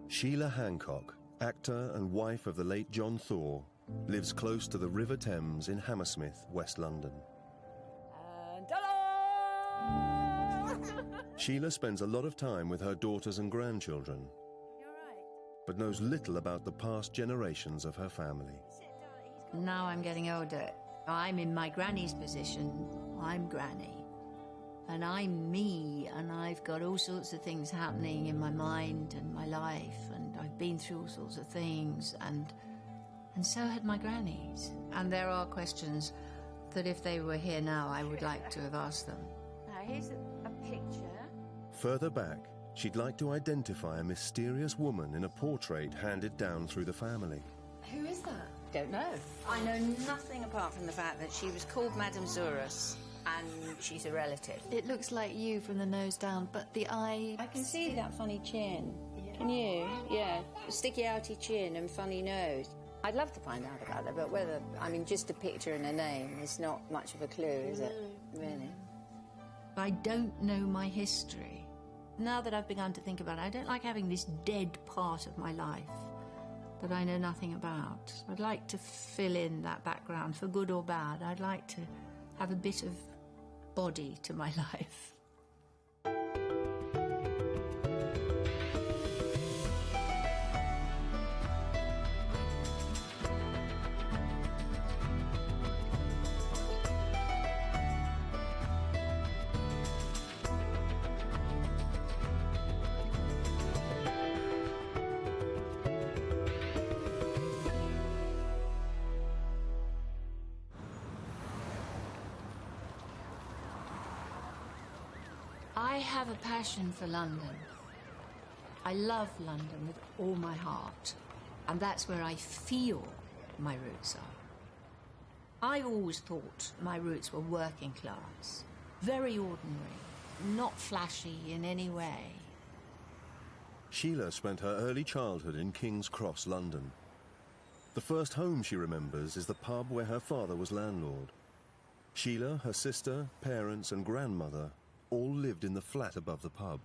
Sheila Hancock, actor and wife of the late John Thaw, lives close to the River Thames in Hammersmith, West London. And ta-da! Sheila spends a lot of time with her daughters and grandchildren, You're right. but knows little about the past generations of her family. Now I'm getting older. I'm in my granny's position. I'm granny. And I'm me, and I've got all sorts of things happening in my mind and my life, and I've been through all sorts of things, and so had my grannies. And there are questions that if they were here now, I would like to have asked them. Now, here's a picture. Further back, she'd like to identify a mysterious woman in a portrait handed down through the family. Who is that? Don't know. I know nothing apart from the fact that she was called Madame Zorhosts, and she's a relative. It looks like you from the nose down, but the eye... I can see that funny chin. Can you? Yeah. Sticky outy chin and funny nose. I'd love to find out about her, but whether... I mean, just a picture and a name is not much of a clue, is it? Really? I don't know my history. Now that I've begun to think about it, I don't like having this dead part of my life that I know nothing about. I'd like to fill in that background, for good or bad. I'd like to have a bit of body to my life. I have a passion for London. I love London with all my heart, and that's where I feel my roots are. I've always thought my roots were working class, very ordinary, not flashy in any way. Sheila spent her early childhood in King's Cross, London. The first home she remembers is the pub where her father was landlord. Sheila, her sister, parents and grandmother all lived in the flat above the pub.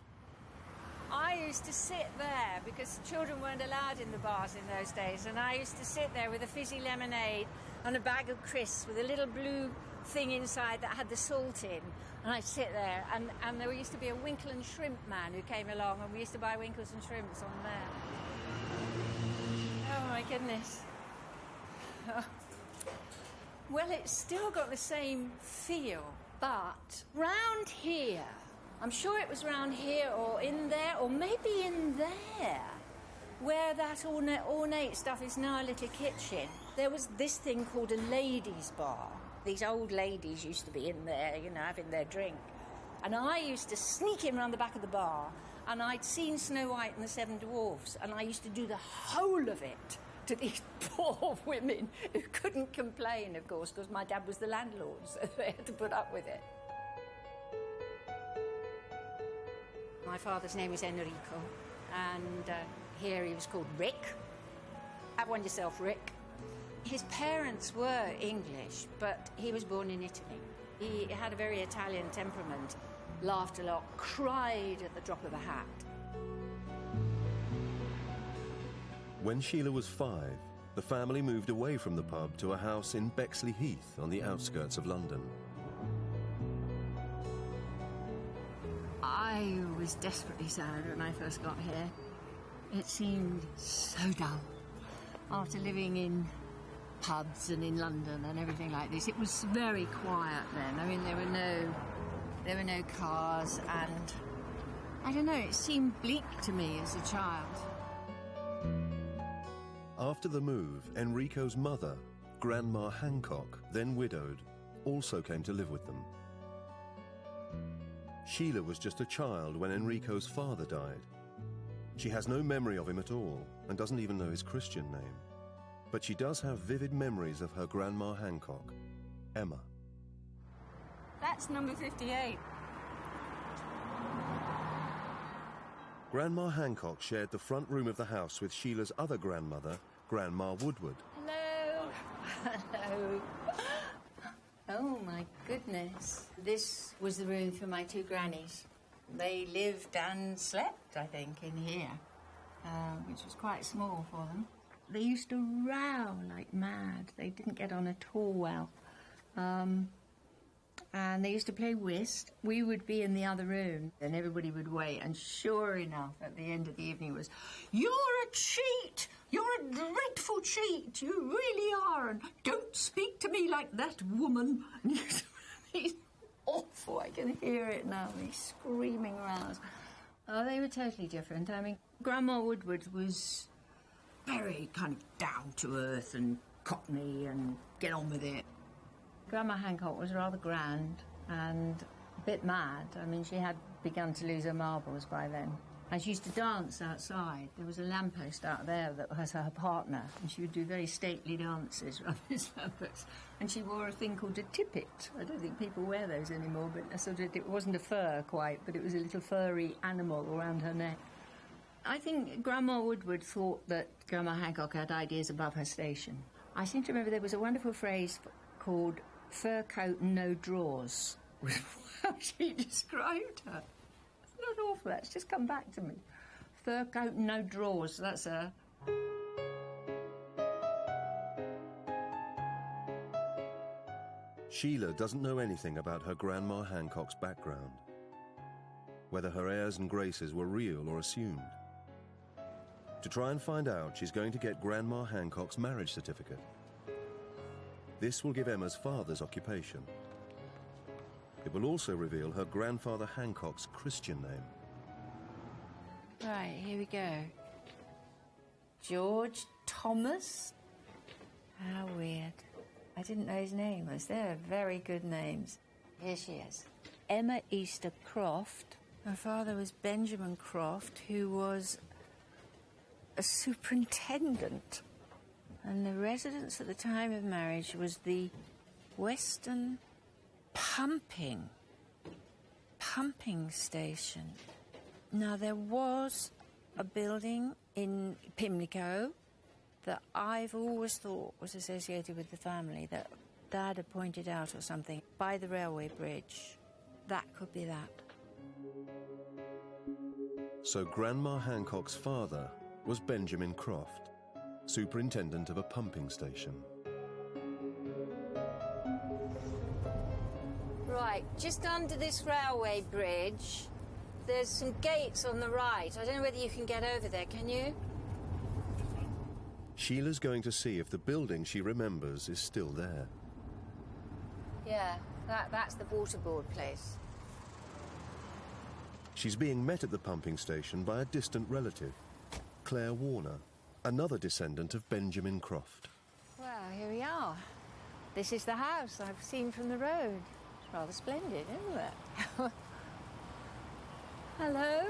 I used to sit there because children weren't allowed in the bars in those days, and I used to sit there with a fizzy lemonade and a bag of crisps with a little blue thing inside that had the salt in, and I'd sit there, and there used to be a winkle and shrimp man who came along, and we used to buy winkles and shrimps on there. Oh my goodness. Well, it's still got the same feel, but round here, I'm sure it was round here or in there or maybe in there, where that ornate stuff is now a little kitchen, there was this thing called a ladies' bar. These old ladies used to be in there, you know, having their drink. And I used to sneak in round the back of the bar, and I'd seen Snow White and the Seven Dwarfs, and I used to do the whole of it to these poor women who couldn't complain, of course, because my dad was the landlord, so they had to put up with it. My father's name was Enrico, and here he was called Rick. Have one yourself, Rick. His parents were English, but he was born in Italy. He had a very Italian temperament, laughed a lot, cried at the drop of a hat. When Sheila was 5, the family moved away from the pub to a house in Bexley Heath on the outskirts of London. I was desperately sad when I first got here. It seemed so dull. After living in pubs and in London and everything like this, it was very quiet then. I mean, there were no cars, and I don't know, it seemed bleak to me as a child. After the move, Enrico's mother, Grandma Hancock, then widowed, also came to live with them. Sheila was just a child when Enrico's father died. She has no memory of him at all and doesn't even know his Christian name. But she does have vivid memories of her Grandma Hancock, Emma. That's number 58. Grandma Hancock shared the front room of the house with Sheila's other grandmother, Grandma Woodward. Hello. Hello. Oh, my goodness. This was the room for my two grannies. They lived and slept, I think, in here. which was quite small for them. They used to row like mad. They didn't get on at all well. And they used to play whist. We would be in the other room, and everybody would wait. And sure enough, at the end of the evening, it was, "You're a cheat! You're a dreadful cheat! You really are! And don't speak to me like that, woman!" He's awful. I can hear it now. He's screaming around. Oh, they were totally different. I mean, Grandma Woodward was very kind of down to earth and cockney and get on with it. Grandma Hancock was rather grand and a bit mad. I mean, she had begun to lose her marbles by then. And she used to dance outside. There was a lamppost out there that was her partner, and she would do very stately dances around this lamppost. And she wore a thing called a tippet. I don't think people wear those anymore, but it wasn't a fur quite, but it was a little furry animal around her neck. I think Grandma Woodward thought that Grandma Hancock had ideas above her station. I seem to remember there was a wonderful phrase called "fur coat and no drawers," was how she described her. It's not awful, that's just come back to me. Fur coat and no drawers, that's her. Sheila doesn't know anything about her Grandma Hancock's background, whether her airs and graces were real or assumed. To try and find out, she's going to get Grandma Hancock's marriage certificate. This will give Emma's father's occupation. It will also reveal her grandfather Hancock's Christian name. Right, here we go. George Thomas? How weird. I didn't know his name was. They're very good names. Here she is. Emma Easter Croft. Her father was Benjamin Croft, who was a superintendent. And the residence at the time of marriage was the Western Pumping Station. Now, there was a building in Pimlico that I've always thought was associated with the family, that Dad had pointed out or something, by the railway bridge. That could be that. So Grandma Hancock's father was Benjamin Croft, superintendent of a pumping station. Right, just under this railway bridge, there's some gates on the right. I don't know whether you can get over there, can you? Sheila's going to see if the building she remembers is still there. Yeah, that's the waterboard place. She's being met at the pumping station by a distant relative, Claire Warner, another descendant of Benjamin Croft. Well, here we are. This is the house I've seen from the road. It's rather splendid, isn't it? Hello.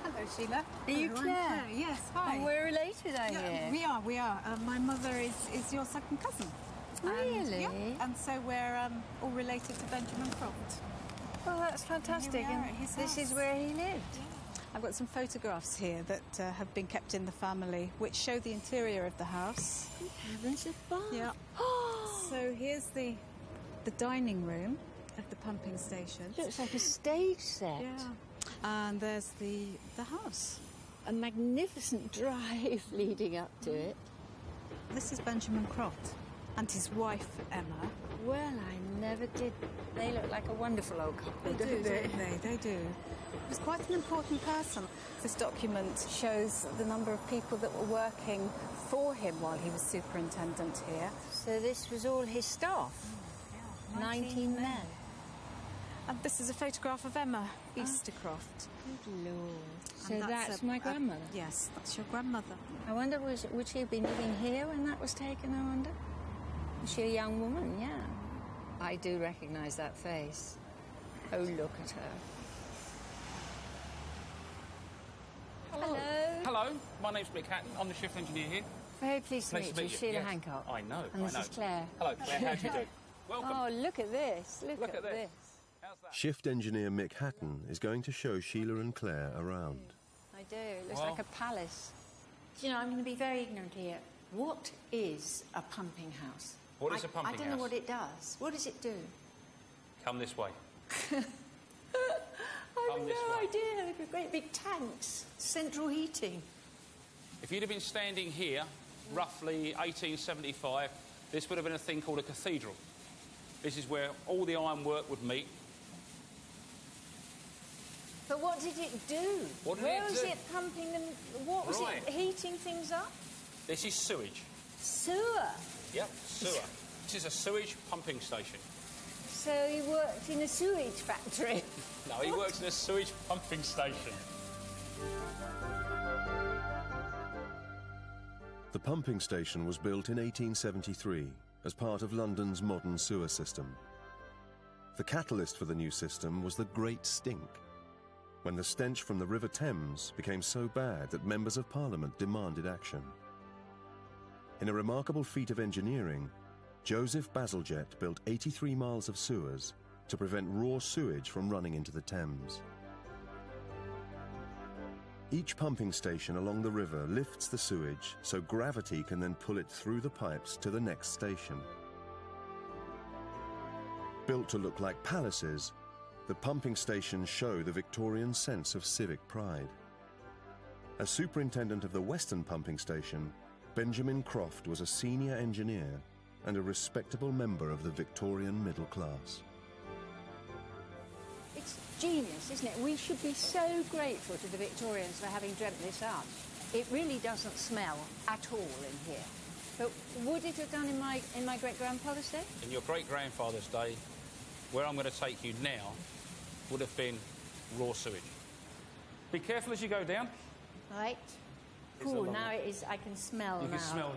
Hello, Sheila. Are you Hello, Claire? I'm Claire? Yes, hi. Oh, we're related, I hear. We are. My mother is your second cousin. Really? And so we're all related to Benjamin Croft. Oh, that's fantastic. Here we are And at his this is house. where he lived. I've got some photographs here that have been kept in the family, which show the interior of the house. Heavens above. Yeah. So here's the dining room of the pumping station. Looks like a stage set. Yeah. And there's the house. A magnificent drive leading up to it. This is Benjamin Croft and his wife, Emma. Well, I never did. They look like a wonderful old couple, They do, don't they? don't they? They do. He was quite an important person. This document shows the number of people that were working for him while he was superintendent here. So this was all his staff? 19 men. And this is a photograph of Emma Eastercroft. Good Lord. So And that's my grandmother? Yes, that's your grandmother. I wonder, would she have been living here when that was taken, I wonder? Was she a young woman? Yeah. I do recognise that face. Oh, look at her. Hello. Hello, my name's Mick Hatton. I'm the shift engineer here. Very pleased to Nice meet to you, meet you. Sheila Yes. Hancock. I know, And this I know. is Claire. Hello, Claire. How do you do? Welcome. Oh, look at this. Look at this. How's that? Shift engineer Mick Hatton is going to show Sheila and Claire around. I do. It looks Well- like a palace. Do you know, I'm going to be very ignorant here. What is a pumping house? What is a pumping I don't know house? what it does. What does it do? Come this way. I've Come this no way. idea. They've got great big tanks. Central heating. If you'd have been standing here, roughly 1875, this would have been a thing called a cathedral. This is where all the ironwork would meet. But what did it do? What did Where it was do? it pumping them? What was Right. it heating things up? This is sewage. Sewer. Yep, sewer. This is a sewage pumping station. So he worked in a sewage factory. No, he works in a sewage pumping station. The pumping station was built in 1873 as part of London's modern sewer system. The catalyst for the new system was the Great Stink, when the stench from the River Thames became so bad that members of Parliament demanded action. In a remarkable feat of engineering, Joseph Bazalgette built 83 miles of sewers to prevent raw sewage from running into the Thames. Each pumping station along the river lifts the sewage so gravity can then pull it through the pipes to the next station. Built to look like palaces, the pumping stations show the Victorian sense of civic pride. As superintendent of the Western pumping station, Benjamin Croft was a senior engineer and a respectable member of the Victorian middle class. It's genius, isn't it? We should be so grateful to the Victorians for having dreamt this up. It really doesn't smell at all in here. But would it have done in my great-grandfather's day? In your great-grandfather's day, where I'm going to take you now, would have been raw sewage. Be careful as you go down. Right. It's a Cool, long now one. it is, I can smell You now. can smell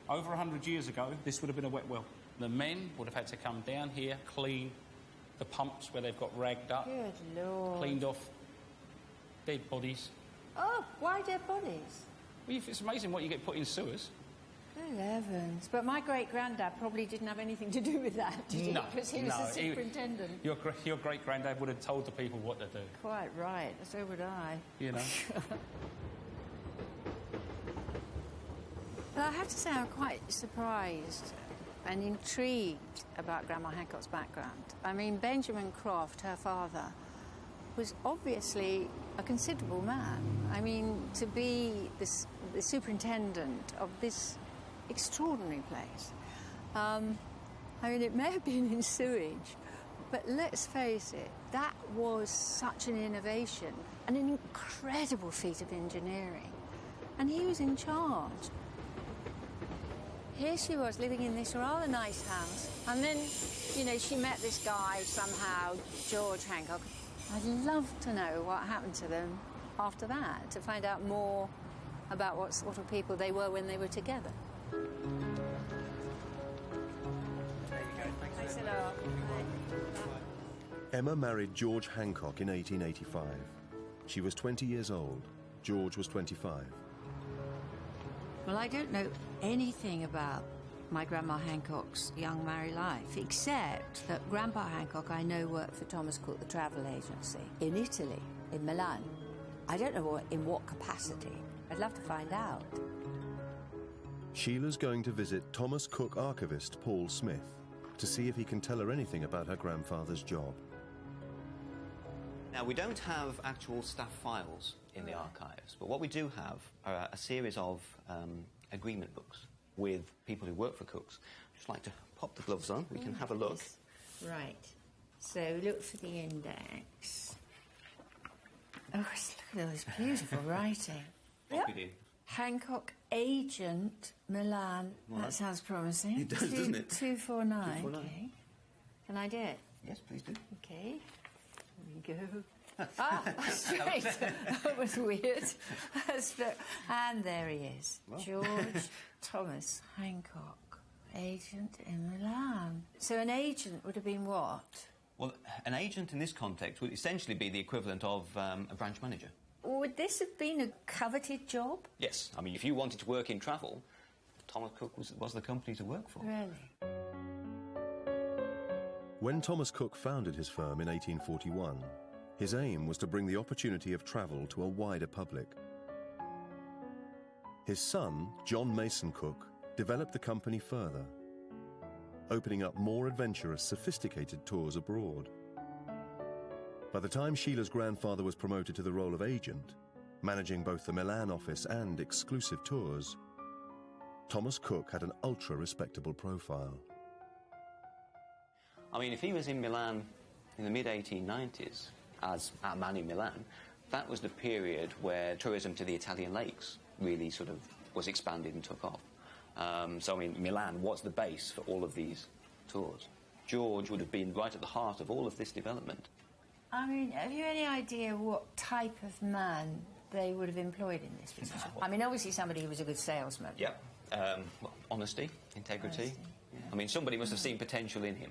now. Over 100 years ago, this would have been a wet well. The men would have had to come down here, clean the pumps where they've got ragged up, Good Lord. cleaned off dead bodies. Oh, why dead bodies? Well, it's amazing what you get put in sewers. Good heavens. But my great-granddad probably didn't have anything to do with that, did he? No, Because he was no, the superintendent. Your great-granddad would have told the people what to do, Quite right, so would I. you know. Well, I have to say I'm quite surprised and intrigued about Grandma Hancock's background. I mean, Benjamin Croft, her father, was obviously a considerable man. I mean, to be the superintendent of this extraordinary place. I mean, it may have been in sewage, but let's face it, that was such an innovation and an incredible feat of engineering. And he was in charge. Here she was living in this rather nice house, and then, you know, she met this guy somehow, George Hancock. I'd love to know what happened to them after that, to find out more about what sort of people they were when they were together. Thanks a lot. Emma married George Hancock in 1885. She was 20 years old. George was 25. Well, I don't know anything about my Grandma Hancock's young married life, except that Grandpa Hancock, I know, worked for Thomas Cook, the travel agency, in Italy, in Milan. I don't know in what capacity. I'd love to find out. Sheila's going to visit Thomas Cook archivist Paul Smith to see if he can tell her anything about her grandfather's job. Now, we don't have actual staff files in the archives, but what we do have are a series of agreement books with people who work for Cooks. I'd just like to pop the gloves on. We can have a look. Right. So look for the index. Oh, look at all this beautiful writing. What we do. Hancock agent, Milan. Right. That sounds promising. It does, doesn't it? 249. 249. Okay. Can I do it? Yes, please do. Okay. Here we go. Straight. That was weird. And there he is. Well. George Thomas Hancock, agent in Milan. So an agent would have been what? Well, an agent in this context would essentially be the equivalent of a branch manager. Would this have been a coveted job? Yes. I mean, if you wanted to work in travel, Thomas Cook was the company to work for. Really? When Thomas Cook founded his firm in 1841, his aim was to bring the opportunity of travel to a wider public. His son, John Mason Cook, developed the company further, opening up more adventurous, sophisticated tours abroad. By the time Sheila's grandfather was promoted to the role of agent, Managing both the Milan office and exclusive tours, Thomas Cook had an ultra-respectable profile. I mean, if he was in Milan in the mid-1890s, as our man in Milan, that was the period where tourism to the Italian lakes really sort of was expanded and took off. So, I mean, Milan was the base for all of these tours. George would have been right at the heart of all of this development. I mean, have you any idea what type of man they would have employed in this position? I mean, obviously somebody who was a good salesman. Yep. Well, honesty, integrity. Honesty, yeah. I mean, somebody must have seen potential in him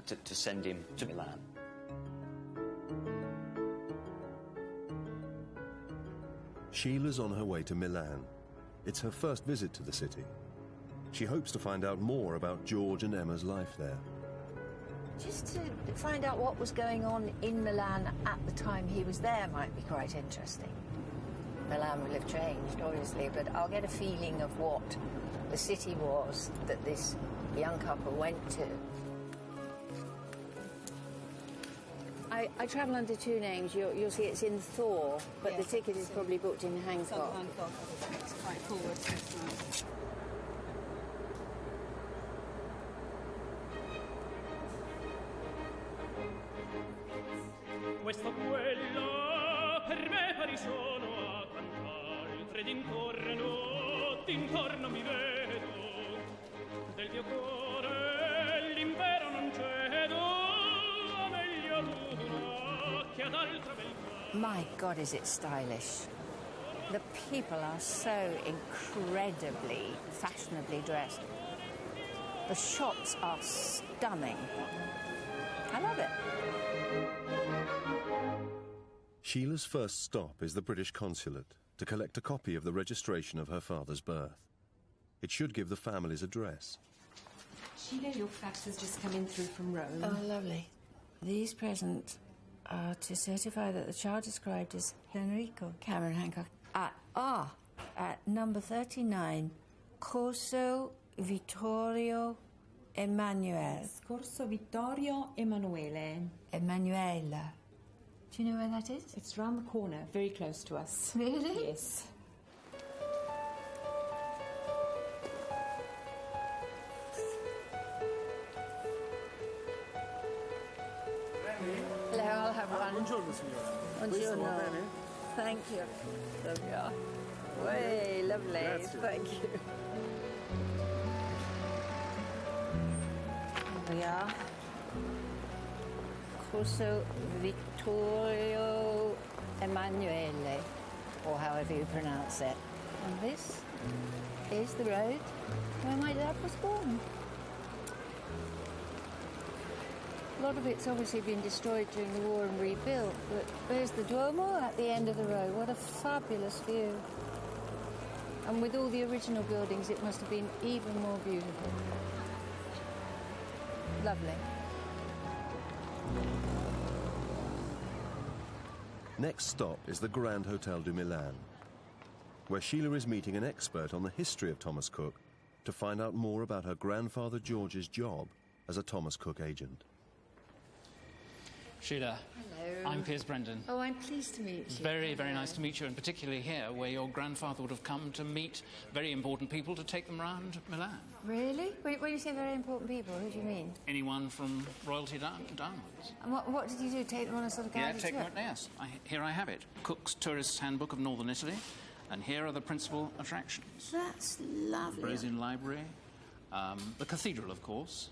to send him to Milan. Sheila's on her way to Milan. It's her first visit to the city. She hopes to find out more about George and Emma's life there. Just to find out what was going on in Milan at the time he was there might be quite interesting. Milan will have changed, obviously, but I'll get a feeling of what the city was that this young couple went to. I travel under two names. You'll see it's in Thor, but Yes, the ticket is probably booked in Hancock. Hancock. It's quite forward, so it's nice. Questo quella per me pari sono a quant'altre d'intorno mi vedo del mio cuore l'impero non cedo a meglio l'una che ad altra beltà. My God, is it stylish. The people are so incredibly fashionably dressed. The shops are stunning. I love it. Sheila's first stop is the British consulate to collect a copy of the registration of her father's birth. It should give the family's address. Sheila, your fax has just come in through from Rome. Oh, lovely. These presents are to certify that the child described as Enrico Cameron Hancock at number 39, Corso Vittorio Emanuele. Corso Vittorio Emanuele. Emanuela. Do you know where that is? It's round the corner, very close to us. Really? Yes. Hello, I'll have one. Buongiorno signora. Buongiorno. Thank you. There we are. Way, lovely. Grazie. Thank you. There we are. Corso Vittorio Emanuele, or however you pronounce it. And this is the road where my dad was born. A lot of it's obviously been destroyed during the war and rebuilt, but there's the Duomo at the end of the road. What a fabulous view. And with all the original buildings, it must have been even more beautiful. Lovely. Next stop is the Grand Hotel du Milan, where Sheila is meeting an expert on the history of Thomas Cook to find out more about her grandfather George's job as a Thomas Cook agent. Sheila. Hello. I'm Piers Brendan. Oh, I'm pleased to meet you. Very, very nice to meet you, and particularly here, where your grandfather would have come to meet very important people to take them round Milan. Really? When you say very important people, who do you mean? Anyone from royalty downwards. And what did you do? Take them on a sort of guided Take tour? them, yes. Here I have it. Cook's Tourist's Handbook of Northern Italy, and here are the principal attractions. That's lovely. Brazen Library, the Cathedral, of course,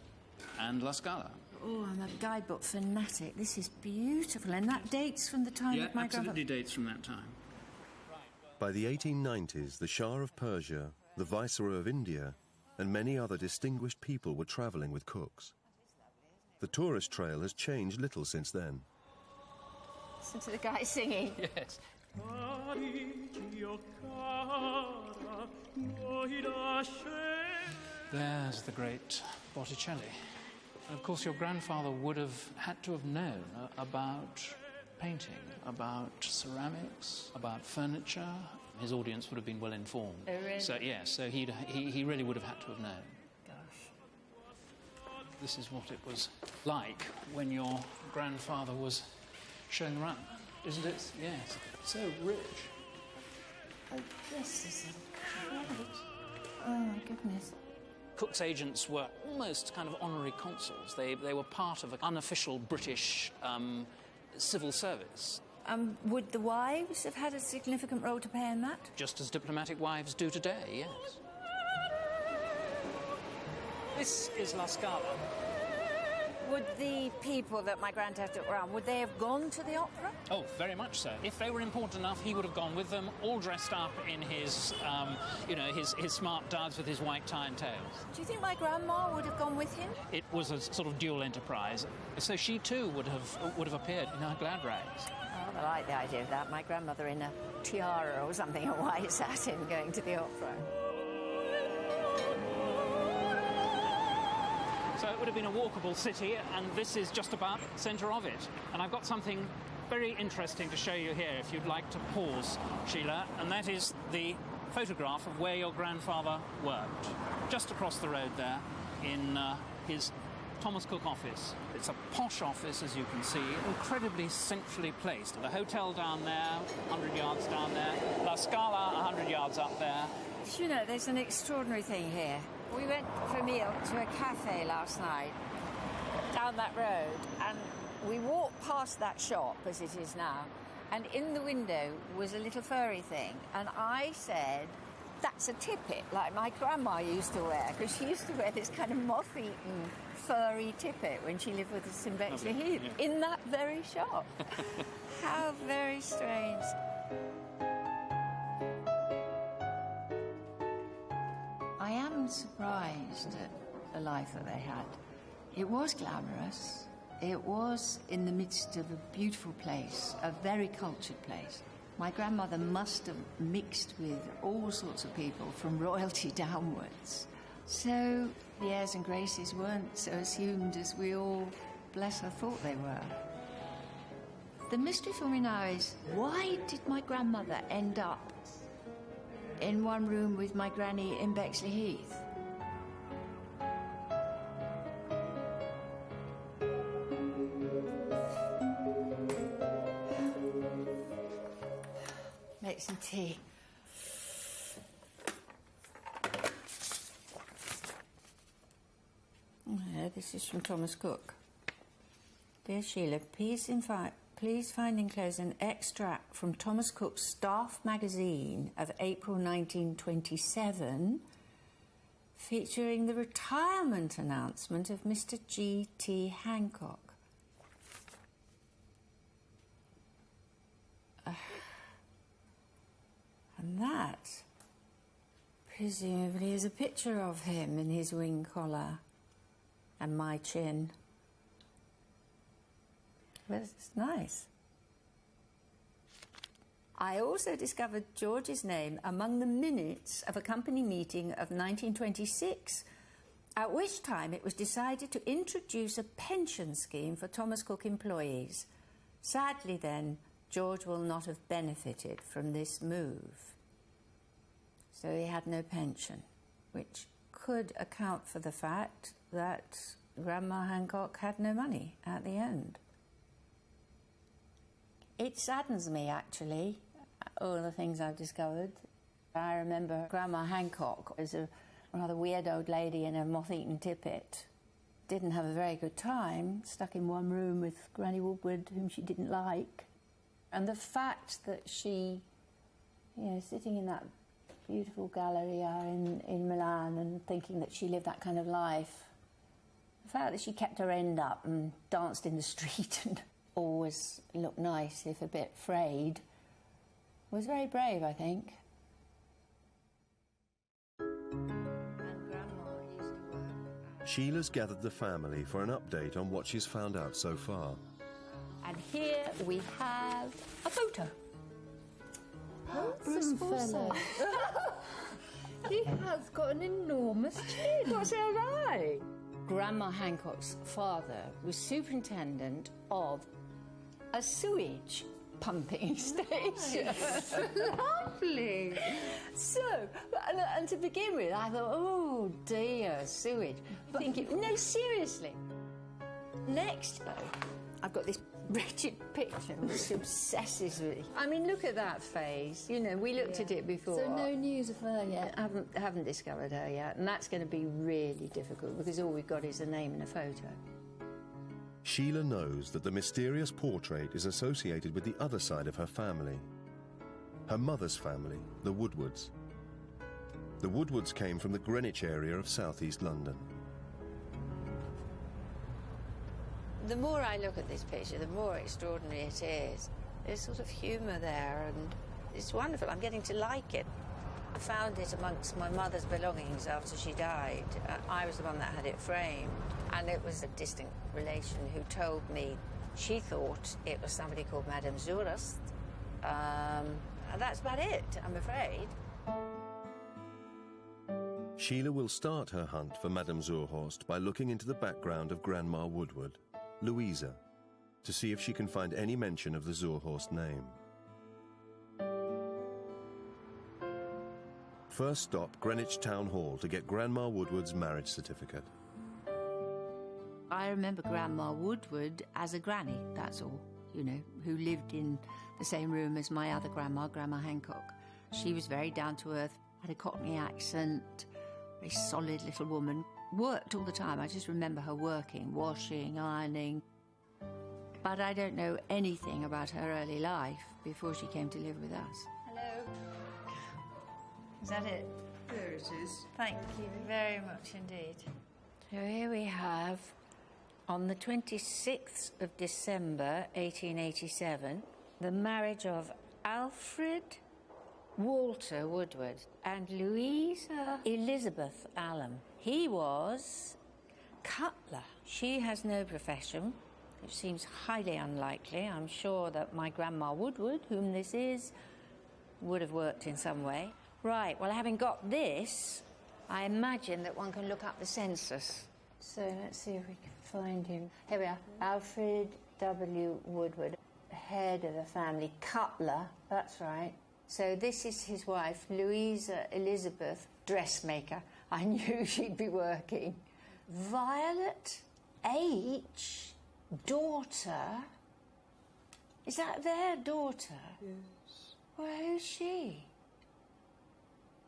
and La Scala. Oh, I'm a guidebook fanatic. This is beautiful, and that dates from the time of my absolutely dates from that time. By the 1890s, the Shah of Persia, the Viceroy of India, and many other distinguished people were travelling with Cooks. The tourist trail has changed little since then. Listen to the guy singing. Yes. There's the great Botticelli. And of course, your grandfather would have had to have known about painting, about ceramics, about furniture. His audience would have been well informed. Oh, really? So, yes, so he really would have had to have known. Gosh. This is what it was like when your grandfather was shown around. isn't it? Yes. So rich. Oh, this is incredible. Oh, my goodness. Cook's agents were almost kind of honorary consuls. They were part of an unofficial British civil service. Would the wives have had a significant role to play in that? Just as diplomatic wives do today, yes. This is La Scala. Would the people that my granddad took around, would they have gone to the opera? Oh, very much so. If they were important enough, he would have gone with them, all dressed up in his, his smart duds with his white tie and tails. Do you think my grandma would have gone with him? It was a sort of dual enterprise. So she too would have appeared in her glad rags. Oh, I like the idea of that. My grandmother in a tiara or something, a white satin, going to the opera. So it would have been a walkable city, and this is just about the centre of it. And I've got something very interesting to show you here, if you'd like to pause, Sheila, and that is the photograph of where your grandfather worked. Just across the road there, in his Thomas Cook office. It's a posh office, as you can see, incredibly centrally placed. The hotel down there, 100 yards down there, La Scala 100 yards up there. You know, there's an extraordinary thing here. We went for a meal to a cafe last night down that road, and we walked past that shop, as it is now, and in the window was a little furry thing, and I said, that's a tippet, like my grandma used to wear, because she used to wear this kind of moth-eaten furry tippet when she lived with us in Bexley Heath, in that very shop. How very strange. I am surprised at the life that they had. It was glamorous. It was in the midst of a beautiful place, a very cultured place. My grandmother must have mixed with all sorts of people from royalty downwards. So the airs and graces weren't so assumed as we all, bless her, thought they were. The mystery for me now is, why did my grandmother end up in one room with my granny in Bexley Heath? Make some tea. Yeah, this is from Thomas Cook. Dear Sheila, please find enclosed an extract from Thomas Cook's Staff magazine of April 1927, featuring the retirement announcement of Mr. G.T. Hancock. And that, presumably, is a picture of him in his wing collar and my chin. But it's nice. I also discovered George's name among the minutes of a company meeting of 1926, at which time it was decided to introduce a pension scheme for Thomas Cook employees. Sadly, then, George will not have benefited from this move. So he had no pension, which could account for the fact that Grandma Hancock had no money at the end. It saddens me, actually, all the things I've discovered. I remember Grandma Hancock as a rather weird old lady in a moth-eaten tippet. Didn't have a very good time, stuck in one room with Granny Woodward, whom she didn't like. And the fact that she, sitting in that beautiful galleria in Milan and thinking that she lived that kind of life, the fact that she kept her end up and danced in the street and always looked nice, if a bit frayed, was very brave, I think. Sheila's gathered the family for an update on what she's found out so far. And here we have a photo. Handsome fella. He has got an enormous chin. What's that like? Grandma Hancock's father was superintendent of a sewage pumping station. Lovely. So, and to begin with, I thought, oh dear, sewage. But no, seriously. Next, though, I've got this wretched picture which obsesses me. I mean, look at that face. You know, we looked at it before. So no news of her yet? Haven't discovered her yet, and that's going to be really difficult because all we've got is a name and a photo. Sheila knows that the mysterious portrait is associated with the other side of her family. Her mother's family, the Woodwards. The Woodwards came from the Greenwich area of southeast London. The more I look at this picture, the more extraordinary it is. There's sort of humour there, and it's wonderful. I'm getting to like it. I found it amongst my mother's belongings after she died. I was the one that had it framed, and it was a distant relation who told me she thought it was somebody called Madame Zurhost. And that's about it, I'm afraid. Sheila will start her hunt for Madame Zorhost by looking into the background of Grandma Woodward, Louisa, to see if she can find any mention of the Zorhost name. First stop, Greenwich Town Hall to get Grandma Woodward's marriage certificate. I remember Grandma Woodward as a granny, that's all, you know, who lived in the same room as my other grandma, Grandma Hancock. She was very down-to-earth, had a Cockney accent, very solid little woman. Worked all the time. I just remember her working, washing, ironing. But I don't know anything about her early life before she came to live with us. Hello. Is that it? There it is. Thank you very much indeed. So here we have, on the 26th of December, 1887, the marriage of Alfred Walter Woodward and Louisa Elizabeth Allen. He was cutler. She has no profession, which seems highly unlikely. I'm sure that my Grandma Woodward, whom this is, would have worked in some way. Right, well, having got this, I imagine that one can look up the census. So let's see if we can find him. Here we are. Alfred W. Woodward, head of the family, cutler, that's right. So this is his wife, Louisa Elizabeth, dressmaker. I knew she'd be working. Violet H., daughter. Is that their daughter? Yes. Well, who's she?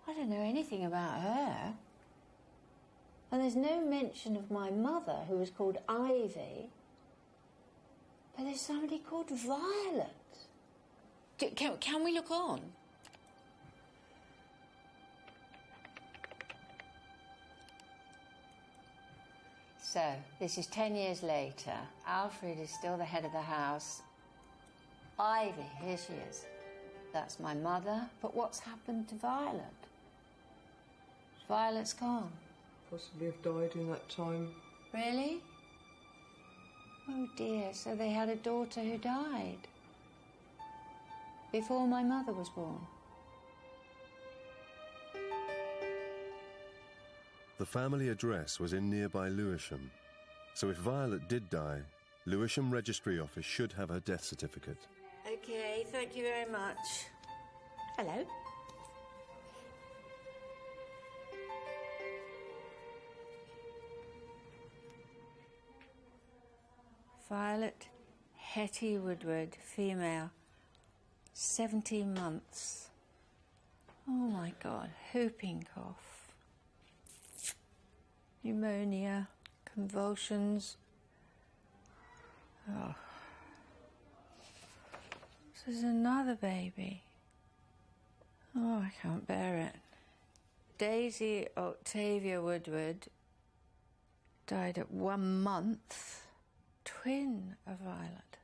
I don't know anything about her. And there's no mention of my mother, who was called Ivy. But there's somebody called Violet. Can we look on? So, this is 10 years later. Alfred is still the head of the house. Ivy, here she is. That's my mother. But what's happened to Violet? Violet's gone. Possibly have died in that time. Really? Oh dear, so they had a daughter who died before my mother was born. The family address was in nearby Lewisham, so if Violet did die, Lewisham Registry Office should have her death certificate. Okay, thank you very much. Hello. Violet Hetty Woodward, female, 17 months. Oh my God, whooping cough, pneumonia, convulsions. Oh. This is another baby. Oh, I can't bear it. Daisy Octavia Woodward died at 1 month. Twin of Violet.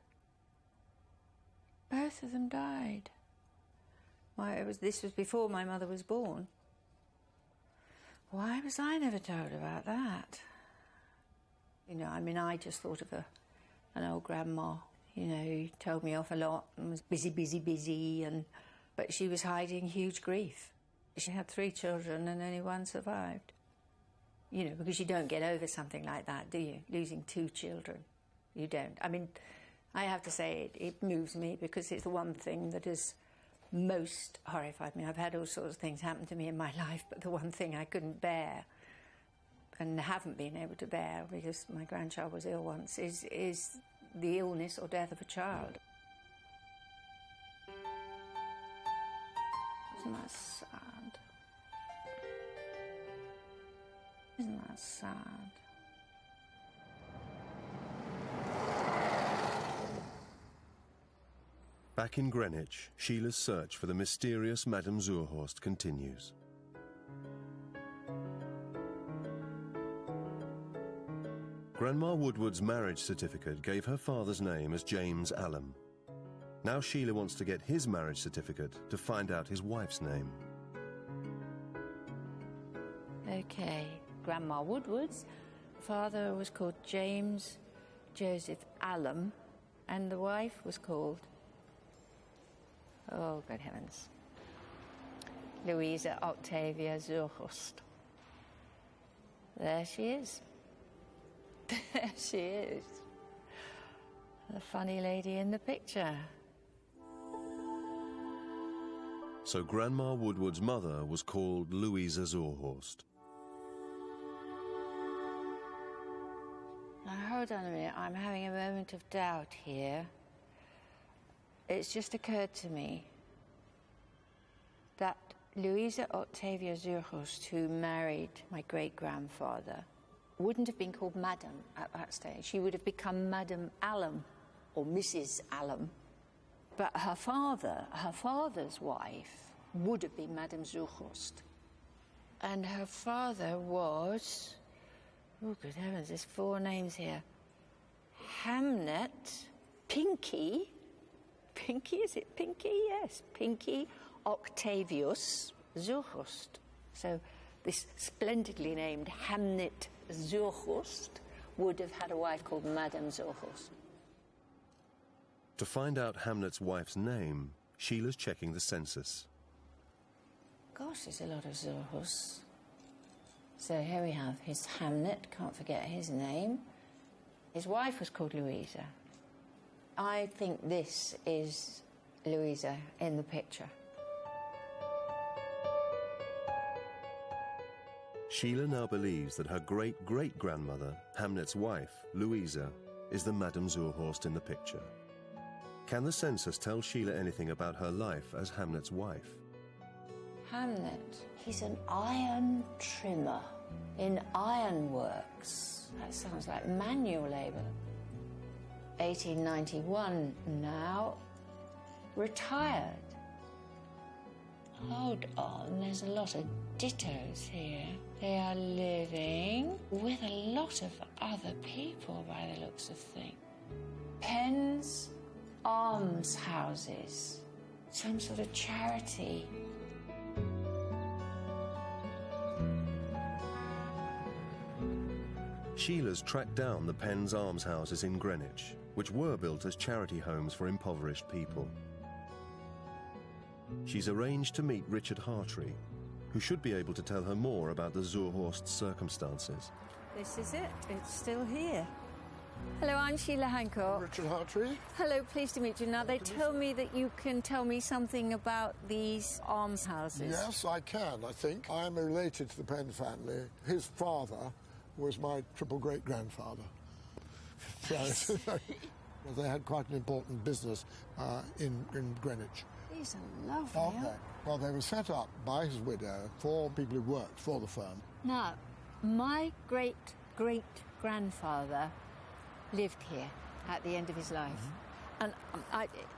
Both of them died. This was before my mother was born. Why was I never told about that? You know, I mean, I just thought of an old grandma, you know, who told me off a lot and was busy, but she was hiding huge grief. She had 3 children and only 1 survived. You know, because you don't get over something like that, do you? Losing 2 children. You don't. I mean, I have to say it moves me because it's the one thing that has most horrified me. I've had all sorts of things happen to me in my life, but the one thing I couldn't bear and haven't been able to bear because my grandchild was ill once is the illness or death of a child. Isn't that sad? Isn't that sad? Back in Greenwich, Sheila's search for the mysterious Madame Zurhost continues. Grandma Woodward's marriage certificate gave her father's name as James Allen. Now Sheila wants to get his marriage certificate to find out his wife's name. Okay, Grandma Woodward's father was called James Joseph Allen, and the wife was called, oh, good heavens, Louisa Octavia Zurhost. There she is. There she is. The funny lady in the picture. So Grandma Woodward's mother was called Louisa Zorhost. Now, hold on a minute. I'm having a moment of doubt here. It's just occurred to me that Louisa Octavia Zurhost, who married my great-grandfather, wouldn't have been called Madam at that stage. She would have become Madam Allen, or Mrs. Allen. But her father's wife, would have been Madame Zurhost. And her father was, oh, good heavens, there's 4 names here. Hamnet, Pinky, is it Pinky? Yes, Pinky Octavius Zurhost. So this splendidly named Hamnet Zurhost would have had a wife called Madame Zurhost. To find out Hamlet's wife's name, Sheila's checking the census. Gosh, there's a lot of Zorhosts. So here we have his Hamnet, can't forget his name. His wife was called Louisa. I think this is Louisa in the picture. Sheila now believes that her great-great-grandmother, Hamlet's wife, Louisa, is the Madame Zurhost in the picture. Can the census tell Sheila anything about her life as Hamlet's wife? Hamnet, he's an iron trimmer in ironworks. That sounds like manual labour. 1891 now, retired. Hold on, there's a lot of dittos here. They are living with a lot of other people by the looks of things. Pens, almshouses, some sort of charity. Sheila's tracked down the Penn's almshouses in Greenwich, which were built as charity homes for impoverished people. She's arranged to meet Richard Hartree, who should be able to tell her more about the Zurhost's circumstances. This is it. It's still here. Hello, I'm Sheila Hancock. Richard Hartree. Hello, pleased to meet you. Now, they tell me that you can tell me something about these almshouses. Yes, I can, I think. I am related to the Penn family. His father was my triple-great-grandfather. So, they had quite an important business in Greenwich. These are lovely. Okay. Well, they were set up by his widow for people who worked for the firm. Now, my great-great-grandfather lived here at the end of his life. And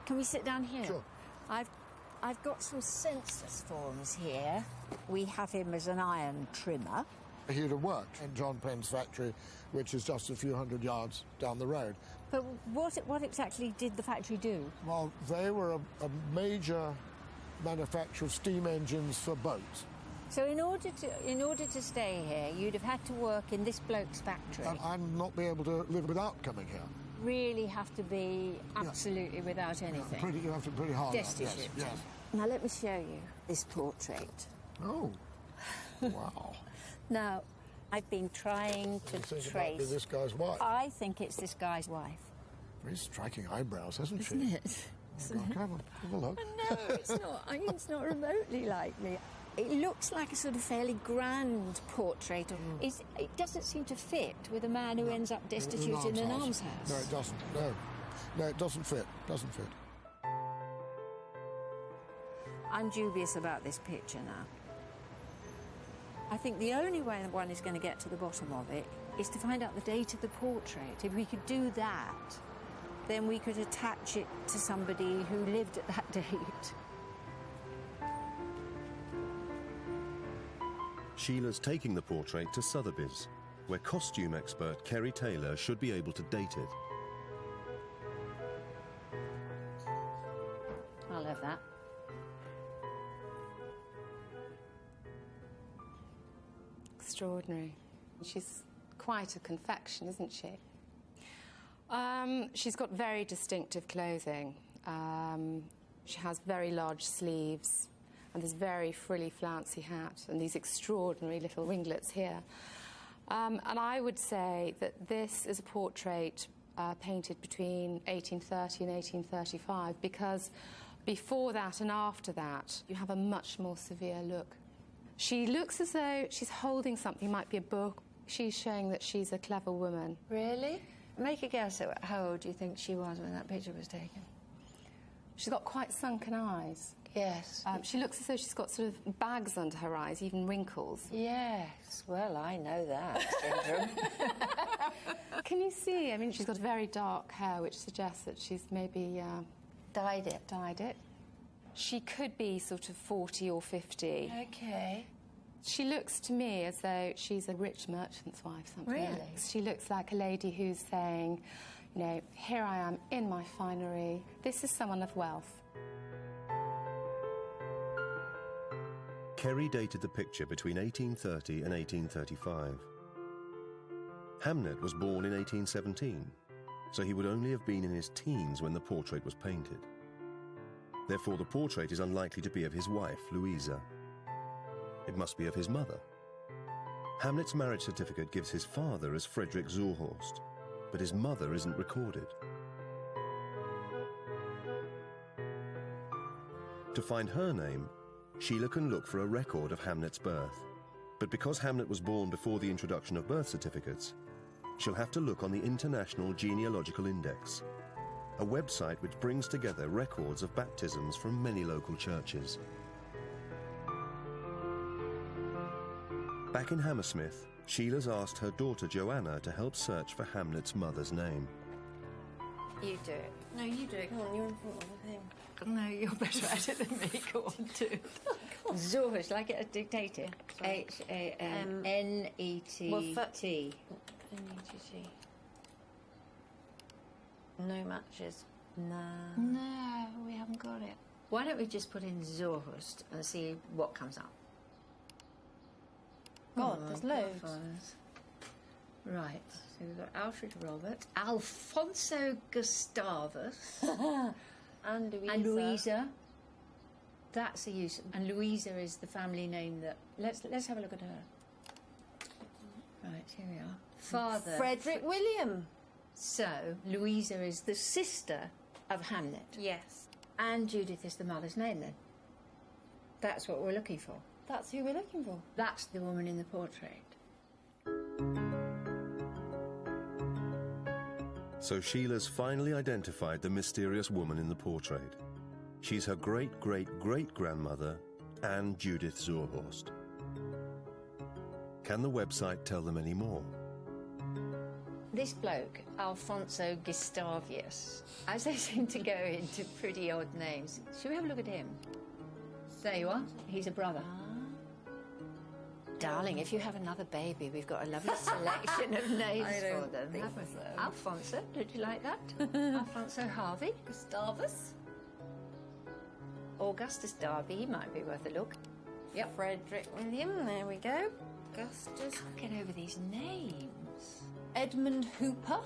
can we sit down here? Sure. I've got some census forms here. We have him as an iron trimmer. He'd have worked in John Penn's factory, which is just a few hundred yards down the road. But what exactly did the factory do? Well, they were a major manufacturer of steam engines for boats. So in order to stay here, you'd have had to work in this bloke's factory. And not be able to live without coming here. Really have to be absolutely without anything. You have to be pretty hard. Destitute. Yes. Now let me show you this portrait. Oh, wow. Now, I've been trying to trace... It might be this guy's wife. I think it's this guy's wife. Very striking eyebrows, hasn't she? Isn't it? Oh, God, have a look. No, it's not. I mean, it's not remotely like me. It looks like a sort of fairly grand portrait. It doesn't seem to fit with a man who ends up destitute in an almshouse. No, it doesn't. No, it doesn't fit. Doesn't fit. I'm dubious about this picture now. I think the only way one is going to get to the bottom of it is to find out the date of the portrait. If we could do that, then we could attach it to somebody who lived at that date. Sheila's taking the portrait to Sotheby's, where costume expert Kerry Taylor should be able to date it. I'll have that. Extraordinary. She's quite a confection, isn't she? She's got very distinctive clothing. She has very large sleeves and this very frilly, flouncy hat and these extraordinary little ringlets here. And I would say that this is a portrait painted between 1830 and 1835 because before that and after that, you have a much more severe look. She looks as though she's holding something, might be a book. She's showing that she's a clever woman. Really? Make a guess at how old do you think she was when that picture was taken? She's got quite sunken eyes. Yes. She looks as though she's got sort of bags under her eyes, even wrinkles. Yes. Well, I know that syndrome. Can you see? I mean, she's got very dark hair, which suggests that she's maybe... Dyed it. Dyed it. She could be sort of 40 or 50. OK. She looks to me as though she's a rich merchant's wife, something. Really? She looks like a lady who's saying, you know, here I am in my finery. This is someone of wealth. Kerry dated the picture between 1830 and 1835. Hamnet was born in 1817, so he would only have been in his teens when the portrait was painted. Therefore, the portrait is unlikely to be of his wife, Louisa. It must be of his mother. Hamlet's marriage certificate gives his father as Frederick Zorhost, but his mother isn't recorded. To find her name, Sheila can look for a record of Hamlet's birth. But because Hamlet was born before the introduction of birth certificates, she'll have to look on the International Genealogical Index, a website which brings together records of baptisms from many local churches. Back in Hammersmith, Sheila's asked her daughter Joanna to help search for Hamlet's mother's name. You do it. No, you do it. Come on, you're in front of him. No, you're better at it than me. Go on, do it. Zorhost, shall I get a dictator? H-A-M-N-E-T-T. N-E-T-T. No matches. No, we haven't got it. Why don't we just put in Zorhost and see what comes up? God, there's loads. Right, so we've got Alfred Robert, Alfonso Gustavus, and Louisa. And Louisa. That's a use. And Louisa is the family name that... Let's have a look at her. Right, here we are. Father... Frederick William. So, Louisa is the sister of Hamlet. Yes. And Judith is the mother's name, then. That's what we're looking for. That's who we're looking for. That's the woman in the portrait. So Sheila's finally identified the mysterious woman in the portrait. She's her great-great-great-grandmother, Anne Judith Zurhost. Can the website tell them any more? This bloke, Alfonso Gustavius, as they seem to go into pretty odd names. Shall we have a look at him? There you are. He's a brother. Darling, if you have another baby, we've got a lovely selection of names for them, haven't we? So. Alfonso, did you like that? Alfonso Harvey. Gustavus. Augustus Derby, he might be worth a look. Yep. Frederick William, there we go. Augustus. Can't get over these names. Edmund Hooper.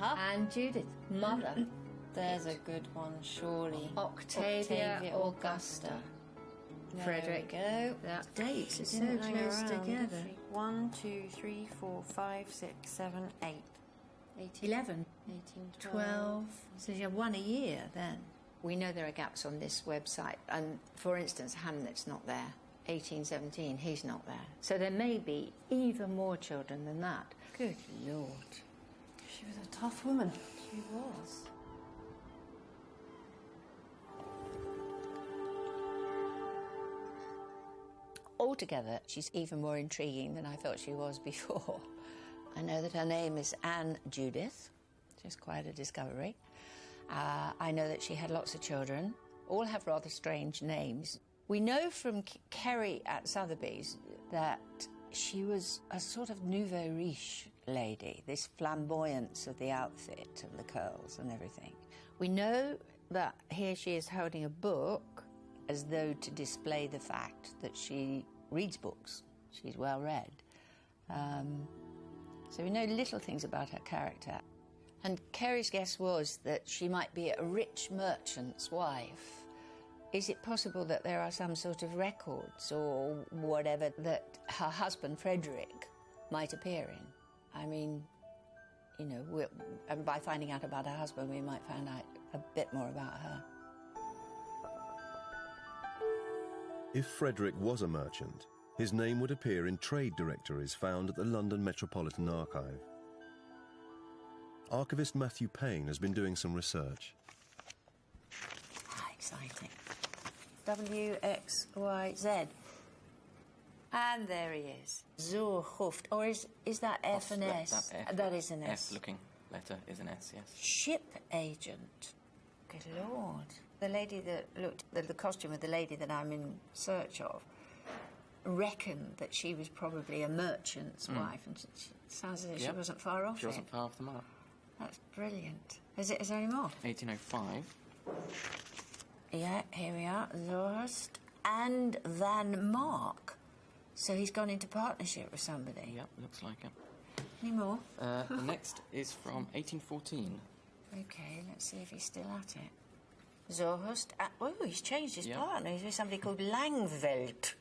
And Judith, mother. There's a good one, surely. Octavia Augusta. Frederick. There we go. That dates are so Didn't hang close around, together. 1, 2, 3, 4, 5, 6, 7, 8. 11. 18, 12. So you have one a year then. We know there are gaps on this website, and for instance, Hamlet's not there. 1817, he's not there. So there may be even more children than that. Good Lord. She was a tough woman. She was. Altogether, she's even more intriguing than I thought she was before. I know that her name is Anne Judith, which is quite a discovery. I know that she had lots of children. All have rather strange names. We know from Kerry at Sotheby's that she was a sort of nouveau riche lady, this flamboyance of the outfit, of the curls and everything. We know that here she is holding a book as though to display the fact that she reads books. She's well read. So we know little things about her character. And Kerry's guess was that she might be a rich merchant's wife. Is it possible that there are some sort of records or whatever that her husband, Frederick, might appear in? I mean, you know, and by finding out about her husband, we might find out a bit more about her. If Frederick was a merchant, his name would appear in trade directories found at the London Metropolitan Archive. Archivist Matthew Payne has been doing some research. Exciting. WXYZ. And there he is. Zurhost. Or is that F and S? That is an S. F-looking letter is an S, yes. Ship agent. Good Lord. The lady that looked... The costume of the lady that I'm in search of reckoned that she was probably a merchant's wife, and it sounds as if she wasn't far off She wasn't far off the mark. That's brilliant. Is there any more? 1805. Yeah, here we are. Zorhost and Van Mark. So he's gone into partnership with somebody. Yep, looks like it. Any more? The next is from 1814. OK, let's see if he's still at it. Zorhost. Oh, he's changed his partner. He's with somebody called Langveld.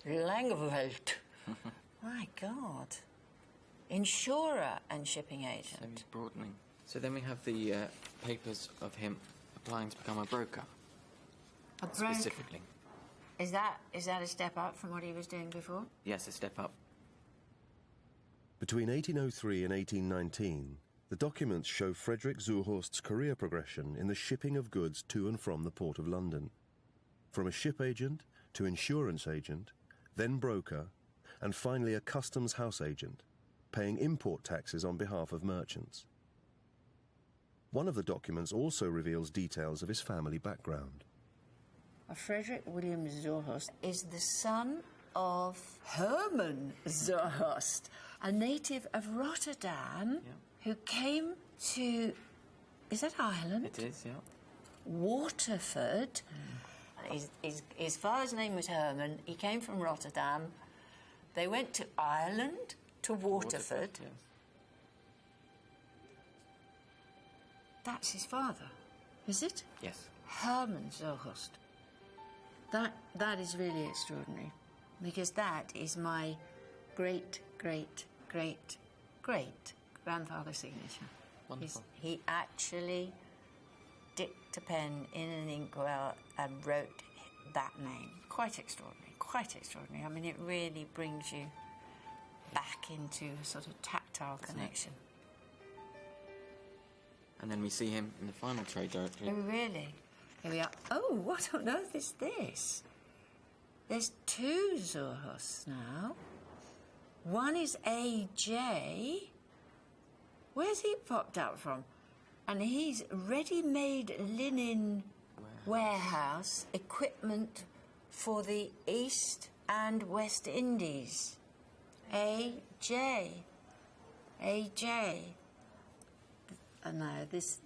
Langveld. My God. Insurer and shipping agent. So he's broadening. So then we have the papers of him applying to become a broker. A broker? Specifically. Is that a step up from what he was doing before? Yes, a step up. Between 1803 and 1819, the documents show Frederick Zurhost's career progression in the shipping of goods to and from the Port of London. From a ship agent to insurance agent, then broker, and finally a customs house agent, paying import taxes on behalf of merchants. One of the documents also reveals details of his family background. Frederick William Zorhost is the son of Herman Zorhost, a native of Rotterdam who came to... Is that Ireland? It is, yeah. Waterford. His father's name was Herman. He came from Rotterdam. They went to Ireland, to Waterford. Yes. That's his father, is it? Yes. Herman Zorhost. That is really extraordinary, because that is my great grandfather's signature. Wonderful. He actually dipped a pen in an inkwell and wrote that name. Quite extraordinary, quite extraordinary. I mean, it really brings you back into a sort of tactile connection. And then we see him in the final trade directory. Oh, really? Here we are. Oh, what on earth is this? There's two Zorhosts now. One is AJ. Where's he popped up from? And he's ready-made linen warehouse equipment for the East and West Indies. AJ. No, this...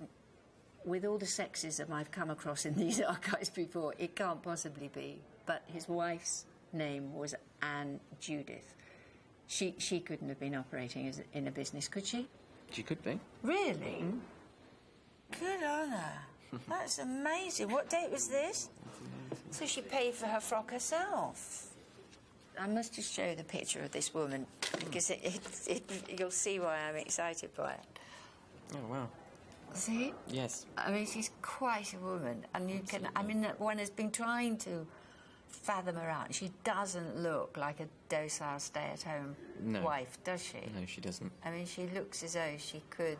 With all the sexism I've come across in these archives before, it can't possibly be. But his wife's name was Anne Judith. She couldn't have been operating in a business, could she? She could be. Really? Good on her. That's amazing. What date was this? So she paid for her frock herself. I must just show the picture of this woman, because you'll see why I'm excited by it. Oh, wow. See? Yes. I mean, she's quite a woman, and you can. I mean, one has been trying to fathom her out. She doesn't look like a docile, stay-at-home wife, does she? No, she doesn't. I mean, she looks as though she could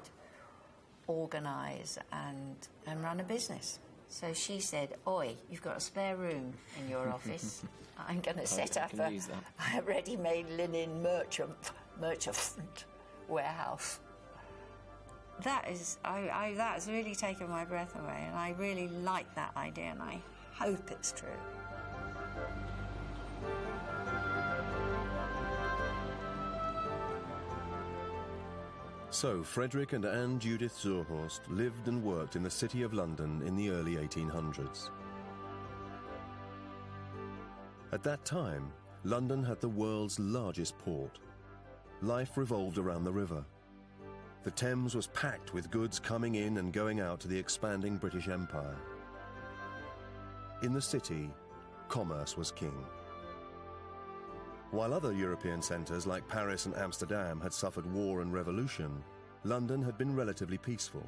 organise and run a business. So she said, "Oi, you've got a spare room in your office. I'm going to set up a ready-made linen merchant warehouse." That is, that's really taken my breath away, and I really like that idea, and I hope it's true. So Frederick and Anne Judith Zurhost lived and worked in the City of London in the early 1800s. At that time, London had the world's largest port. Life revolved around the river. The Thames was packed with goods coming in and going out to the expanding British Empire. In the city, commerce was king. While other European centres like Paris and Amsterdam had suffered war and revolution, London had been relatively peaceful.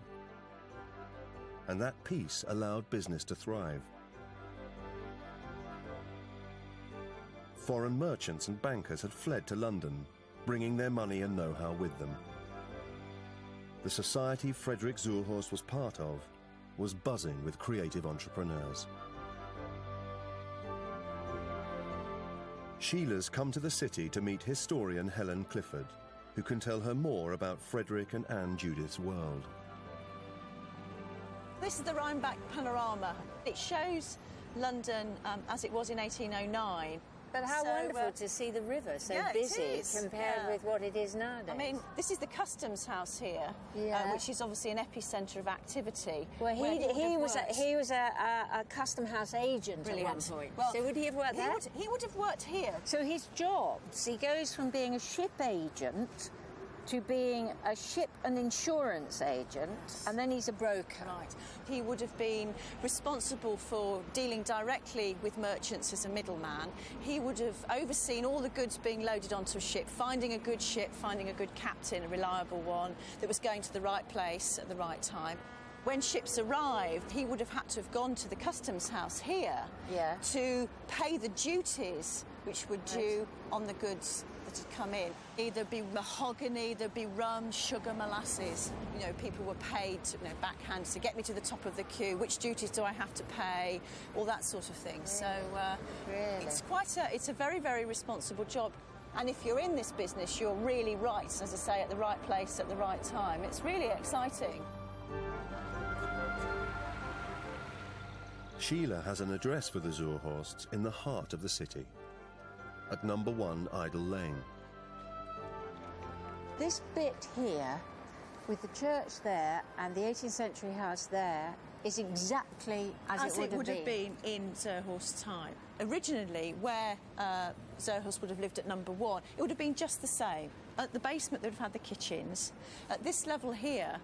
And that peace allowed business to thrive. Foreign merchants and bankers had fled to London, bringing their money and know-how with them. The society Frederick Zurhost was part of was buzzing with creative entrepreneurs. Sheila's come to the city to meet historian Helen Clifford, who can tell her more about Frederick and Anne Judith's world. This is the Rhinebeck panorama. It shows London as it was in 1809. But how wonderful to see the river so busy compared with what it is nowadays. I mean, this is the customs house here, which is obviously an epicentre of activity. Well, he was a custom house agent at one point. Well, so would he have worked there? He would have worked here. So his jobs, he goes from being a ship agent to being a ship and insurance agent, and then he's a broker. Right. He would have been responsible for dealing directly with merchants as a middleman. He would have overseen all the goods being loaded onto a ship, finding a good ship, finding a good captain, a reliable one, that was going to the right place at the right time. When ships arrived, he would have had to have gone to the customs house here to pay the duties which were due on the goods that had come in. There'd be mahogany, there'd be rum, sugar, molasses. You know, people were paid, backhand to get me to the top of the queue. Which duties do I have to pay? All that sort of thing. Really? So it's a very, very responsible job. And if you're in this business, you're really right, as I say, at the right place at the right time. It's really exciting. Sheila has an address for the Zorhosts in the heart of the city, at number 1 Idle Lane. This bit here, with the church there and the 18th century house there, is exactly as it would have been in Zurhost's time. Originally, where Zurhost would have lived at number 1, it would have been just the same. At the basement, they'd have had the kitchens. At this level here,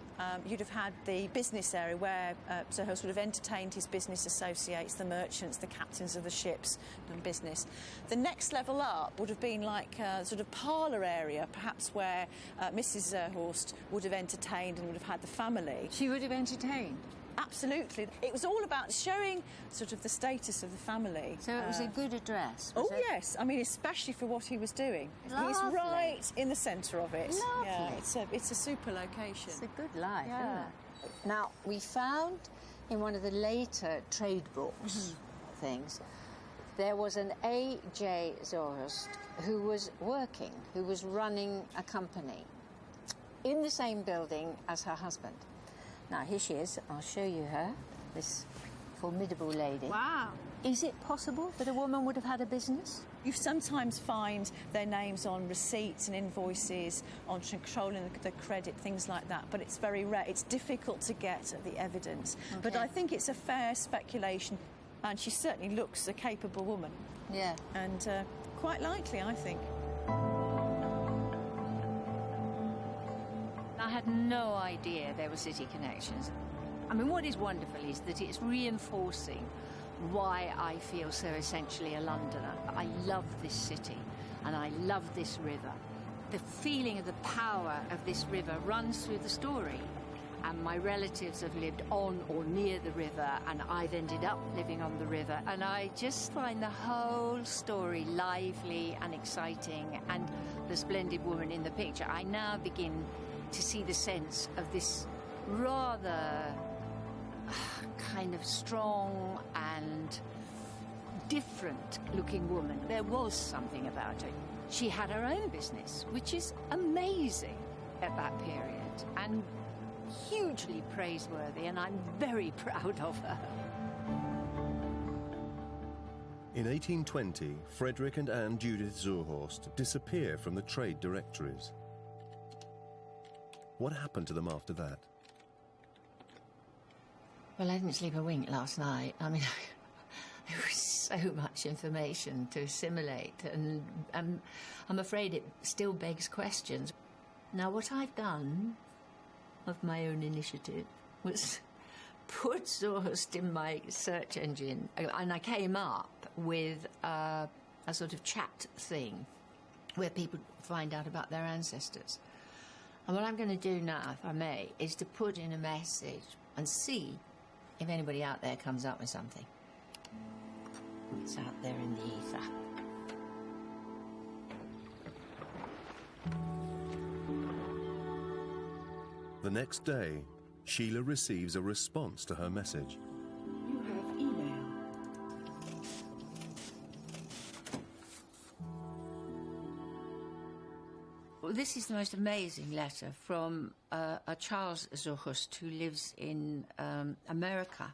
you'd have had the business area where Zurhost would have entertained his business associates, the merchants, the captains of the ships and business. The next level up would have been like a sort of parlour area, perhaps where Mrs. Zurhost would have entertained and would have had the family. She would have entertained? Absolutely. It was all about showing sort of the status of the family. So it was a good address, was it? Yes. I mean, especially for what he was doing. Lovely. He's right in the centre of it. Lovely. Yeah, it's a super location. It's a good life, isn't it? Now, we found in one of the later trade books things, there was an A.J. Zorhost who was running a company in the same building as her husband. Now, here she is. I'll show you her, this formidable lady. Wow. Is it possible that a woman would have had a business? You sometimes find their names on receipts and invoices, on controlling the credit, things like that, but it's very rare. It's difficult to get at the evidence. Okay. But I think it's a fair speculation, and she certainly looks a capable woman. Yeah. And quite likely, I think. I had no idea there were city connections. I mean, what is wonderful is that it's reinforcing why I feel so essentially a Londoner. I love this city and I love this river. The feeling of the power of this river runs through the story. and my relatives have lived on or near the river, and I've ended up living on the river, and I just find the whole story lively and exciting, and the splendid woman in the picture. I now begin to see the sense of this rather kind of strong and different looking woman. There was something about her. She had her own business, which is amazing at that period and hugely praiseworthy, and I'm very proud of her. In 1820, Frederick and Anne Judith Zurhost disappear from the trade directories. What happened to them after that? Well, I didn't sleep a wink last night. I mean, there was so much information to assimilate, and I'm afraid it still begs questions. Now, what I've done, of my own initiative, was put Zorhost in my search engine, and I came up with a sort of chat thing where people find out about their ancestors. And what I'm going to do now, if I may, is to put in a message and see if anybody out there comes up with something. It's out there in the ether. The next day, Sheila receives a response to her message. You have email. Well, this is the most amazing letter from a Charles Zorhost who lives in America,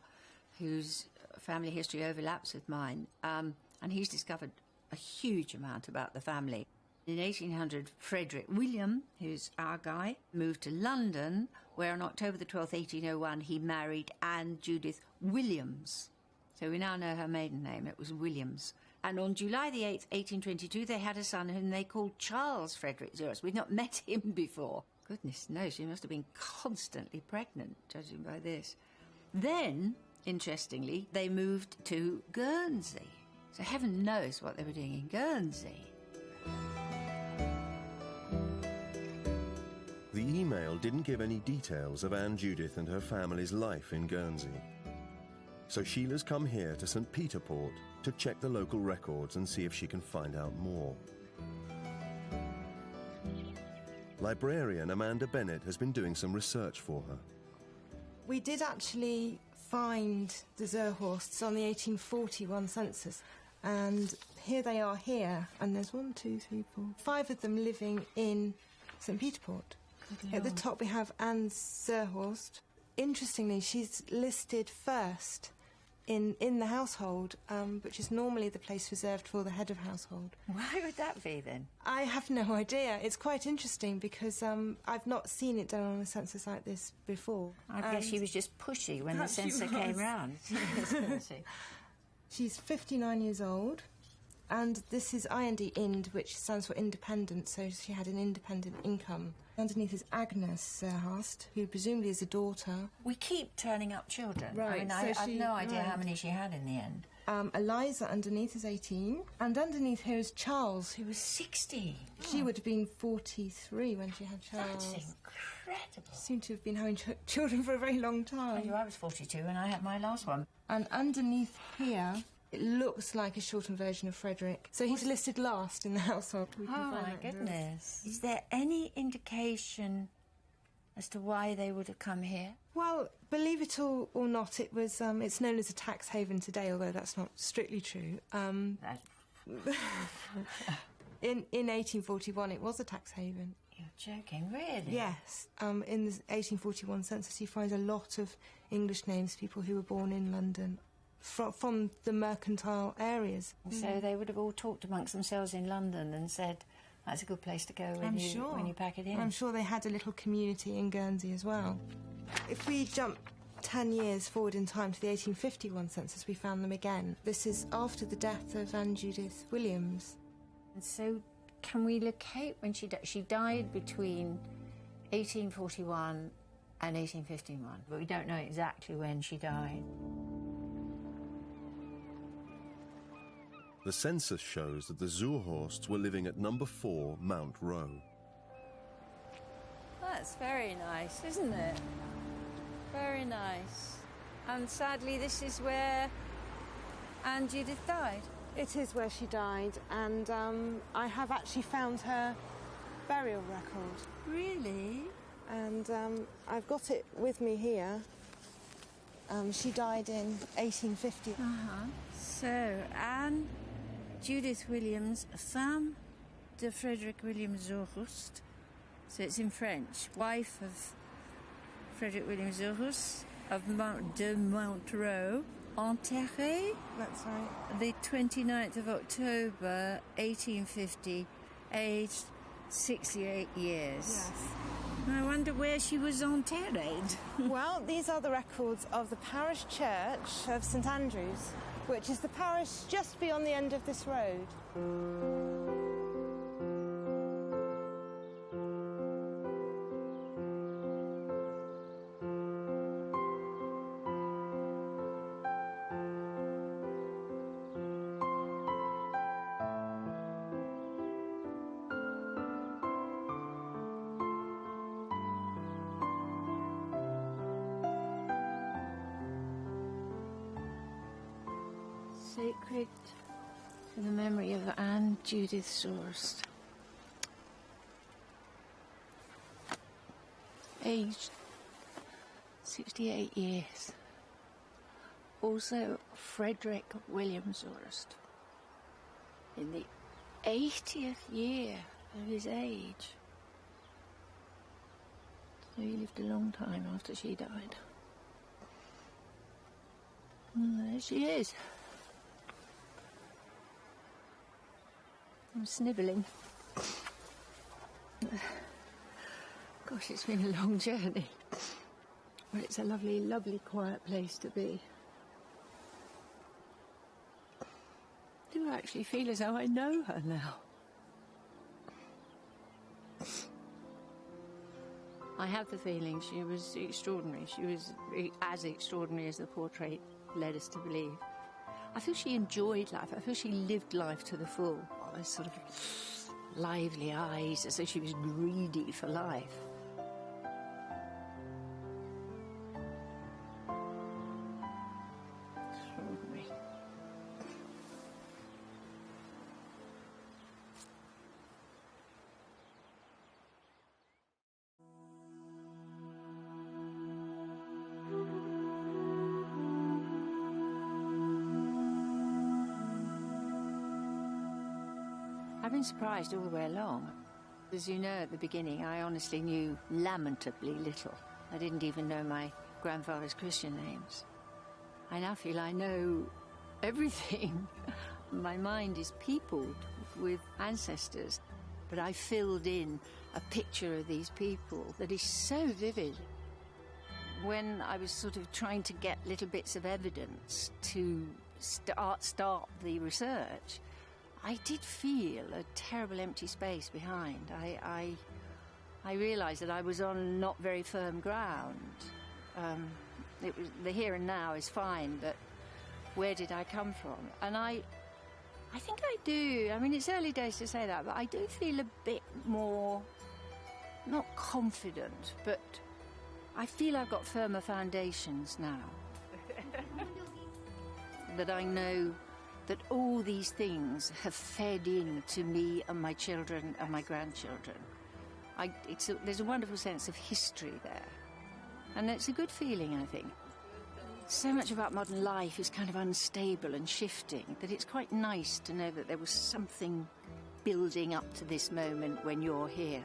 whose family history overlaps with mine, and he's discovered a huge amount about the family. In 1800, Frederick William, who's our guy, moved to London, where on October the 12th, 1801, he married Anne Judith Williams. So we now know her maiden name. It was Williams. And on July the 8th, 1822, they had a son whom they called Charles Frederick Zurhost. We'd not met him before. Goodness knows, she must have been constantly pregnant, judging by this. Then, interestingly, they moved to Guernsey. So heaven knows what they were doing in Guernsey. The email didn't give any details of Anne Judith and her family's life in Guernsey. So Sheila's come here to St. Peter Port to check the local records and see if she can find out more. Librarian Amanda Bennett has been doing some research for her. We did actually find the Zurhosts on the 1841 census, and here they are here, and there's 1, 2, 3, 4, 5 of them living in St. Peter Port. At the top we have Anne Zurhost. Interestingly, she's listed first in the household, which is normally the place reserved for the head of household. Why would that be, then? I have no idea. It's quite interesting because I've not seen it done on a census like this before. I guess she was just pushy when the censor came round. She's 59 years old, and this is IND, which stands for independent, so she had an independent income. Underneath is Agnes Zurhost, who presumably is a daughter. We keep turning up children. Right. I mean, I have no idea how many she had in the end. Eliza underneath is 18, and underneath here is Charles, who was 60. She would have been 43 when she had Charles. That's incredible. She seemed to have been having children for a very long time. I was 42 when I had my last one. And underneath here, it looks like a shortened version of Frederick. So he's listed last in the household. Oh, my goodness. Is there any indication as to why they would have come here? Well, believe it or not, it was. It's known as a tax haven today, although that's not strictly true. In 1841, it was a tax haven. You're joking, really? Yes. In the 1841 census, you find a lot of English names, people who were born in London, from the mercantile areas. So they would have all talked amongst themselves in London and said, that's a good place to go when you pack it in. I'm sure they had a little community in Guernsey as well. If we jump 10 years forward in time to the 1851 census, we found them again. This is after the death of Anne Judith Williams. And so can we locate when she died? She died between 1841 and 1851, but we don't know exactly when she died. The census shows that the Zurhosts were living at number 4 Mount Row. That's very nice, isn't it? Very nice. And sadly, this is where Anne Judith died. It is where she died, and I have actually found her burial record. Really? And I've got it with me here. She died in 1850. Uh-huh. So, Anne Judith Williams, femme de Frederick William Zorhost. So it's in French. Wife of Frederick William Zorhost of de Montereau. Enterrée? That's right. The 29th of October, 1850, aged 68 years. Yes. I wonder where she was enterrée. Well, these are the records of the parish church of St Andrews, which is the parish just beyond the end of this road. Sacred to the memory of Anne Judith Zorhost. Aged 68 years. Also Frederick William Zorhost. In the 80th year of his age. So he lived a long time after she died. And there she is. I'm snivelling. Gosh, it's been a long journey. But it's a lovely, lovely, quiet place to be. I do actually feel as though I know her now. I have the feeling she was extraordinary. She was as extraordinary as the portrait led us to believe. I feel she enjoyed life. I feel she lived life to the full. Those sort of lively eyes, as though she was greedy for life. Extraordinary. I've been surprised all the way along. As you know, at the beginning, I honestly knew lamentably little. I didn't even know my grandfather's Christian names. I now feel I know everything. My mind is peopled with ancestors, but I filled in a picture of these people that is so vivid. When I was sort of trying to get little bits of evidence to start the research, I did feel a terrible empty space behind. I realised that I was on not very firm ground. It was, the here and now is fine, but where did I come from? And I think I do. I mean, it's early days to say that, but I do feel a bit more, not confident, but I feel I've got firmer foundations now. That I know that all these things have fed into me and my children and my grandchildren. There's a wonderful sense of history there. And it's a good feeling, I think. So much about modern life is kind of unstable and shifting that it's quite nice to know that there was something building up to this moment when you're here.